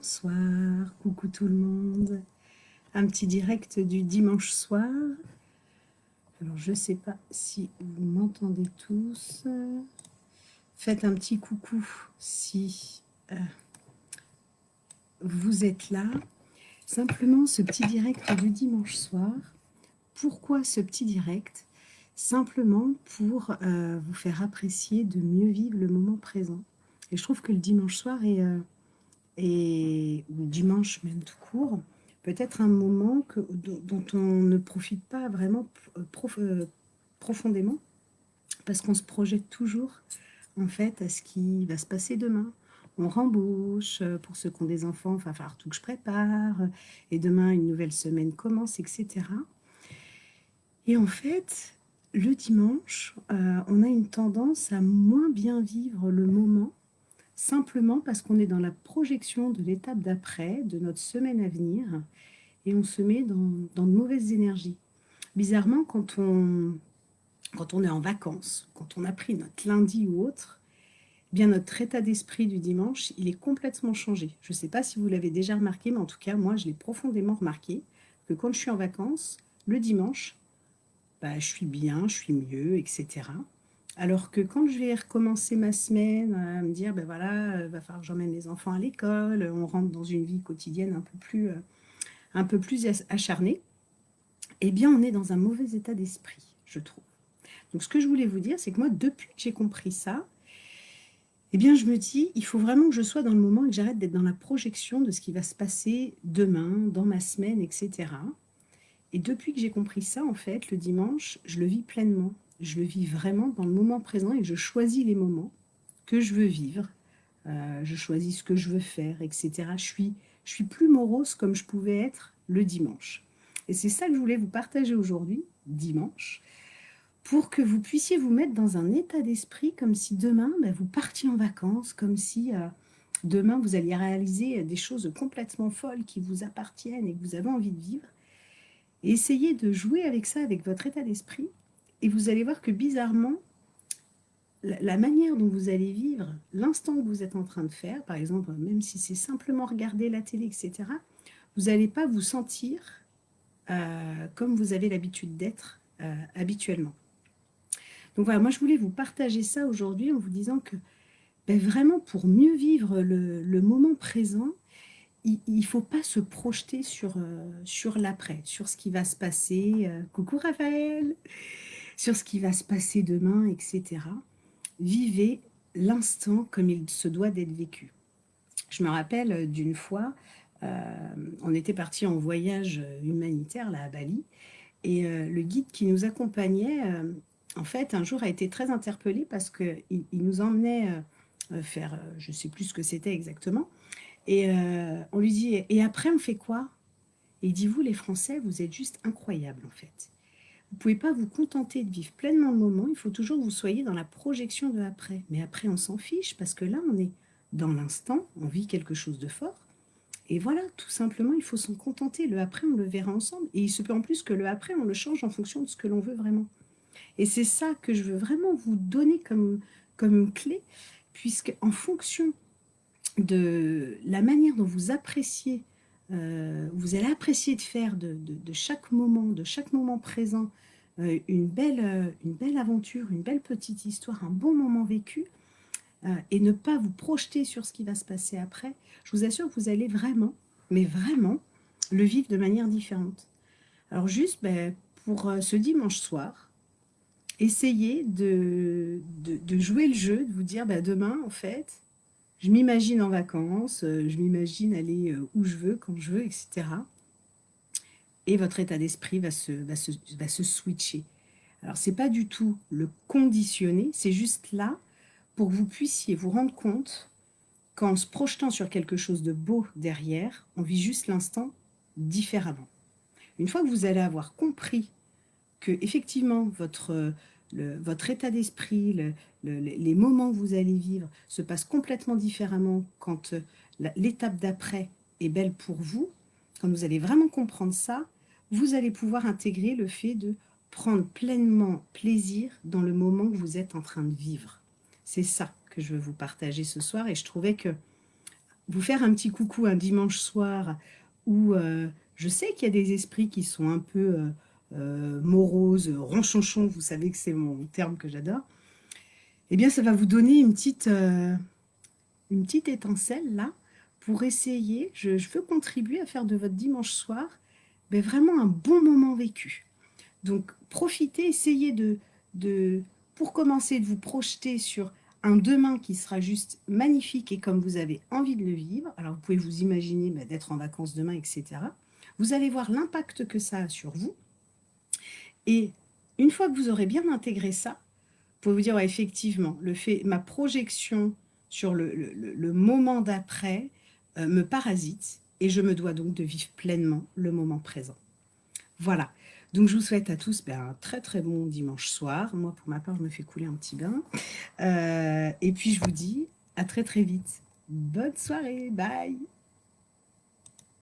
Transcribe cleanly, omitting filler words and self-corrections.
Bonsoir, coucou tout le monde. Un petit direct du dimanche soir. Alors je ne sais pas si vous m'entendez tous. Faites un petit coucou si vous êtes là. Simplement ce petit direct du dimanche soir. Pourquoi ce petit direct? Simplement pour vous faire apprécier de mieux vivre le moment présent. Et je trouve que le dimanche soir ou dimanche même tout court, peut-être un moment dont on ne profite pas vraiment profondément, parce qu'on se projette toujours en fait à ce qui va se passer demain. On rembauche, pour ceux qui ont des enfants, il va falloir tout que je prépare, et demain une nouvelle semaine commence, etc. Et en fait, le dimanche, on a une tendance à moins bien vivre le moment, simplement parce qu'on est dans la projection de l'étape d'après, de notre semaine à venir, et on se met dans de mauvaises énergies. Bizarrement, quand on est en vacances, quand on a pris notre lundi ou autre, eh bien notre état d'esprit du dimanche, il est complètement changé. Je ne sais pas si vous l'avez déjà remarqué, mais en tout cas, moi, je l'ai profondément remarqué, que quand je suis en vacances, le dimanche, bah, je suis bien, je suis mieux, etc. Alors que quand je vais recommencer ma semaine, à me dire, ben voilà, va falloir que j'emmène les enfants à l'école, on rentre dans une vie quotidienne un peu plus acharnée, eh bien on est dans un mauvais état d'esprit, je trouve. Donc ce que je voulais vous dire, c'est que moi, depuis que j'ai compris ça, eh bien je me dis, il faut vraiment que je sois dans le moment et que j'arrête d'être dans la projection de ce qui va se passer demain, dans ma semaine, etc. Et depuis que j'ai compris ça, en fait, le dimanche, je le vis pleinement. Je le vis vraiment dans le moment présent et je choisis les moments que je veux vivre. Je choisis ce que je veux faire, etc. Je suis plus morose comme je pouvais être le dimanche. Et c'est ça que je voulais vous partager aujourd'hui, dimanche, pour que vous puissiez vous mettre dans un état d'esprit comme si demain, ben, vous partiez en vacances, comme si demain, vous alliez réaliser des choses complètement folles qui vous appartiennent et que vous avez envie de vivre. Et essayez de jouer avec ça, avec votre état d'esprit. Et vous allez voir que bizarrement, la manière dont vous allez vivre l'instant que vous êtes en train de faire, par exemple, même si c'est simplement regarder la télé, etc., vous n'allez pas vous sentir comme vous avez l'habitude d'être habituellement. Donc voilà, moi je voulais vous partager ça aujourd'hui en vous disant que ben, vraiment pour mieux vivre le moment présent, il ne faut pas se projeter sur l'après, sur ce qui va se passer. Coucou Raphaël! Sur ce qui va se passer demain, etc. Vivez l'instant comme il se doit d'être vécu. Je me rappelle d'une fois, on était parti en voyage humanitaire là à Bali, et le guide qui nous accompagnait, en fait, un jour a été très interpellé parce qu'il nous emmenait faire, je ne sais plus ce que c'était exactement, et on lui dit, et après on fait quoi? Et il dit, vous les Français, vous êtes juste incroyables en fait. Vous ne pouvez pas vous contenter de vivre pleinement le moment, il faut toujours que vous soyez dans la projection de après. Mais après, on s'en fiche parce que là, on est dans l'instant, on vit quelque chose de fort. Et voilà, tout simplement, il faut s'en contenter. Le après, on le verra ensemble. Et il se peut en plus que le après, on le change en fonction de ce que l'on veut vraiment. Et c'est ça que je veux vraiment vous donner comme clé, puisque en fonction de la manière dont vous appréciez, vous allez apprécier de faire de chaque moment présent, une belle aventure, une belle petite histoire, un bon moment vécu, et ne pas vous projeter sur ce qui va se passer après, je vous assure que vous allez vraiment, mais vraiment, le vivre de manière différente. Alors juste, ben, pour ce dimanche soir, essayez de jouer le jeu, de vous dire, ben, demain, en fait, je m'imagine en vacances, je m'imagine aller où je veux, quand je veux, etc. Et votre état d'esprit va se switcher. Alors, ce n'est pas du tout le conditionner, c'est juste là pour que vous puissiez vous rendre compte qu'en se projetant sur quelque chose de beau derrière, on vit juste l'instant différemment. Une fois que vous allez avoir compris que effectivement votre état d'esprit, les moments que vous allez vivre se passent complètement différemment quand l'étape d'après est belle pour vous, quand vous allez vraiment comprendre ça, vous allez pouvoir intégrer le fait de prendre pleinement plaisir dans le moment que vous êtes en train de vivre. C'est ça que je veux vous partager ce soir et je trouvais que vous faire un petit coucou un dimanche soir où je sais qu'il y a des esprits qui sont un peu moroses, ronchonchons, vous savez que c'est mon terme que j'adore, eh bien ça va vous donner une petite étincelle là pour essayer, je veux contribuer à faire de votre dimanche soir ben, vraiment un bon moment vécu. Donc profitez, essayez de, pour commencer, de vous projeter sur un demain qui sera juste magnifique et comme vous avez envie de le vivre. Alors vous pouvez vous imaginer ben, d'être en vacances demain, etc. Vous allez voir l'impact que ça a sur vous. Et une fois que vous aurez bien intégré ça, vous pouvez vous dire ouais, effectivement, ma projection sur le moment d'après me parasite et je me dois donc de vivre pleinement le moment présent. Voilà. Donc, je vous souhaite à tous ben, un très très bon dimanche soir. Moi, pour ma part, je me fais couler un petit bain. Et puis, je vous dis à très très vite. Bonne soirée. Bye.